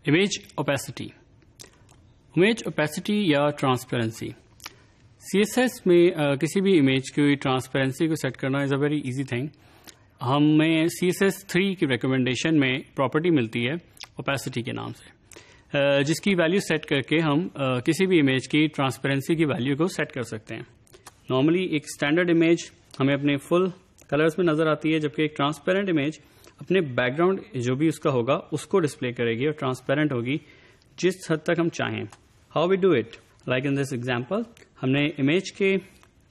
Image opacity. Image opacity یا transparency. C S S میں کسی بھی امیج کی ٹرانسپیرنسی کو سیٹ کرنا از اے ویری ایزی تھنگ. ہمیں سی ایس ایس 3 کی ریکمنڈیشن میں پراپرٹی ملتی ہے اوپیسٹی کے نام سے، جس کی ویلیو سیٹ کر کے ہم کسی بھی امیج کی ٹرانسپیرنسی کی ویلیو کو سیٹ کر سکتے ہیں. نارملی ایک اسٹینڈرڈ امیج ہمیں اپنے فل کلرز میں نظر آتی ہے، جبکہ ایک ٹرانسپیرنٹ امیج اپنے بیک گراؤنڈ جو بھی اس کا ہوگا اس کو ڈسپلے کرے گی اور ٹرانسپیرنٹ ہوگی جس حد تک ہم چاہیں. How we do it? Like in this example, ہم نے امیج کے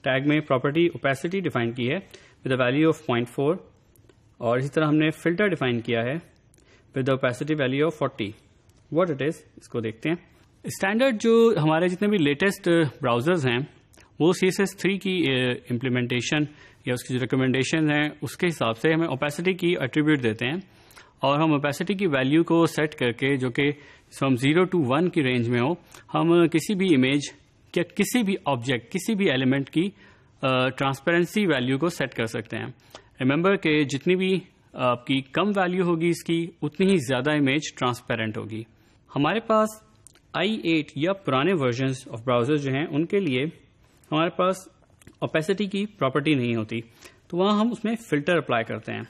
ٹیگ میں پراپرٹی اوپیسٹی ڈیفائن کی ہے ود اے ویلیو آف 0.4، اور اسی طرح ہم نے فلٹر ڈیفائن کیا ہے with opacity value of 40. What it is, اس کو دیکھتے ہیں. اسٹینڈرڈ جو ہمارے جتنے بھی لیٹسٹ براؤزرز ہیں وہ سی ایس ایس 3 کی امپلیمنٹیشن یا اس کی جو ریکمنڈیشن ہیں اس کے حساب سے ہمیں اوپیسٹی کی ایٹریبیوٹ دیتے ہیں، اور ہم اوپیسٹی کی ویلیو کو سیٹ کر کے جو کہ ہم 0 to 1 کی رینج میں ہو، ہم کسی بھی امیج یا کسی بھی آبجیکٹ کسی بھی ایلیمنٹ کی ٹرانسپیرنسی ویلیو کو سیٹ کر سکتے ہیں. ریممبر کہ جتنی بھی آپ کی کم ویلیو ہوگی اس کی اتنی ہی زیادہ امیج ٹرانسپیرنٹ ہوگی. ہمارے پاس i8 یا پرانے ورژنز آف براؤزر جو ہیں ان کے لیے ہمارے پاس اوپیسٹی کی پراپرٹی نہیں ہوتی، تو وہاں ہم اس میں فلٹر اپلائی کرتے ہیں.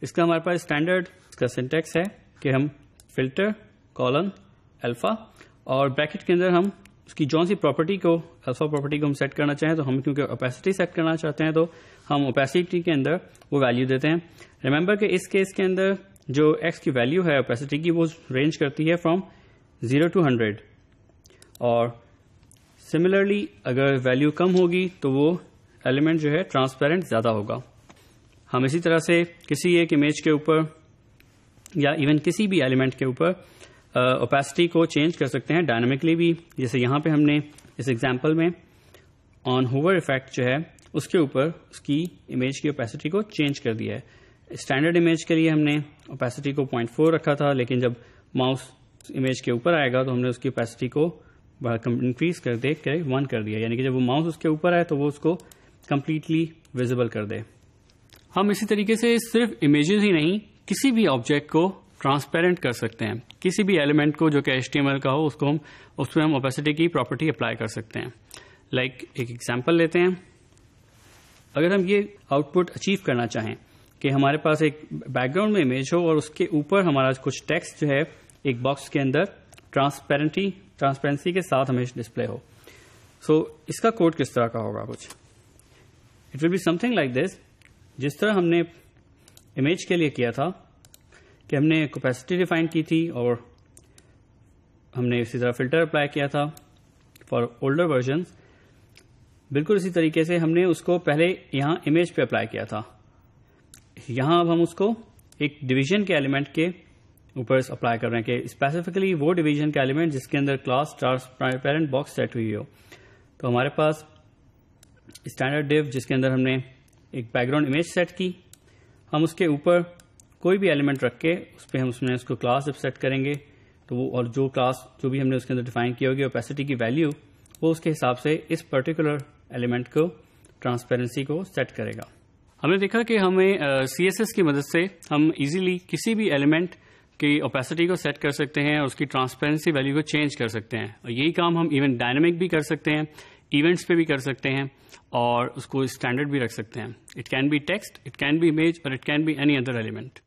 اس کا ہمارے پاس اسٹینڈرڈ اس کا سنٹیکس ہے کہ ہم فلٹر کولن الفا اور بریکٹ کے اندر ہم اس کی جون سی پراپرٹی کو الفا پراپرٹی کو ہم سیٹ کرنا چاہیں تو ہم کیونکہ اوپیسٹی سیٹ کرنا چاہتے ہیں تو ہم اوپیسٹی کے اندر وہ ویلیو دیتے ہیں. ریممبر کہ اس کیس کے اندر جو ایکس کی ویلیو ہے اوپیسٹی کی وہ رینج کرتی ہے فرام 0 to 100، اور سملرلی اگر ویلیو کم ہوگی تو وہ ایلیمنٹ جو ہے ٹرانسپیرنٹ زیادہ ہوگا. ہم اسی طرح سے کسی ایک امیج کے اوپر یا ایون کسی بھی ایلیمنٹ کے اوپر اوپیسٹی کو چینج کر سکتے ہیں ڈائنامکلی بھی. جیسے یہاں پہ ہم نے اس ایگزامپل میں آن ہوور ایفیکٹ جو ہے اس کے اوپر اس کی امیج کی اوپیسٹی کو چینج کر دیا ہے. اسٹینڈرڈ امیج کے لیے ہم نے اوپیسٹی کو 0.4 رکھا تھا، لیکن جب ماؤس امیج کے اوپر آئے گا تو ہم نے اس کی اوپیسٹی کو انکریز کر دے کے 1 کر دیا، یعنی کہ جب وہ ماؤس اس کے اوپر آئے تو وہ اس کو کمپلیٹلی ویزیبل کر دے. ہم اسی طریقے سے صرف امیجز ہی نہیں کسی بھی آبجیکٹ کو ٹرانسپیرنٹ کر سکتے ہیں. کسی بھی ایلیمنٹ کو جو کہ HTML کا ہو اس میں ہم اوپیسٹی کی پراپرٹی اپلائی کر سکتے ہیں. لائک ایک ایگزامپل لیتے ہیں. اگر ہم یہ آؤٹ پٹ اچیو کرنا چاہیں کہ ہمارے پاس ایک بیک گراؤنڈ میں امیج ہو اور اس کے اوپر ہمارا کچھ ٹیکسٹ جو ہے ایک باکس کے اندر ٹرانسپیرنسی کے ساتھ ہمیں ڈسپلے ہو، سو اس کا کوڈ کس طرح کا ہوگا؟ کچھ it will be something like this. جس طرح ہم نے امیج کے لیے کیا تھا کہ ہم نے اوپیسٹی ڈیفائن کی تھی اور ہم نے اسی طرح فلٹر اپلائی کیا تھا فار اولڈر ورژنز، بالکل اسی طریقے سے ہم نے اس کو پہلے یہاں امیج پہ اپلائی کیا تھا. یہاں اب ہم اس کو ایک ڈویژن کے ایلیمنٹ کے اوپر اپلائی کر رہے ہیں کہ اسپیسیفکلی وہ ڈویژن کا ایلیمنٹ جس کے اندر کلاس ٹرانسپیرنٹ باکس سیٹ ہوئی ہو. تو ہمارے پاس اسٹینڈرڈ ڈیو جس کے اندر ہم نے ایک بیک گراؤنڈ امیج سیٹ کی، ہم اس کے اوپر کوئی بھی ایلیمنٹ رکھ کے اس پہ ہم اس کو کلاس جب سیٹ کریں گے تو وہ اور جو کلاس جو بھی ہم نے اس کے اندر ڈیفائن کی ہوگی اوپیسٹی کی ویلیو وہ اس کے حساب سے اس پرٹیکولر ایلیمنٹ کو ٹرانسپیرنسی کو سیٹ کرے گا. ہم نے دیکھا کہ ہمیں سی ایس ایس کی مدد سے ہم ایزیلی کسی بھی ایلیمنٹ کی اوپیسٹی کو سیٹ کر سکتے ہیں اور اس کی ٹرانسپیرنسی ویلیو کو چینج کر سکتے ہیں. اور یہی کام ہم ایون ڈائنامک بھی کر سکتے ہیں، ایونٹس پہ بھی کر سکتے ہیں، اور اس کو اسٹینڈرڈ بھی رکھ سکتے ہیں. It can be text, it can be image, اور it can be any other element.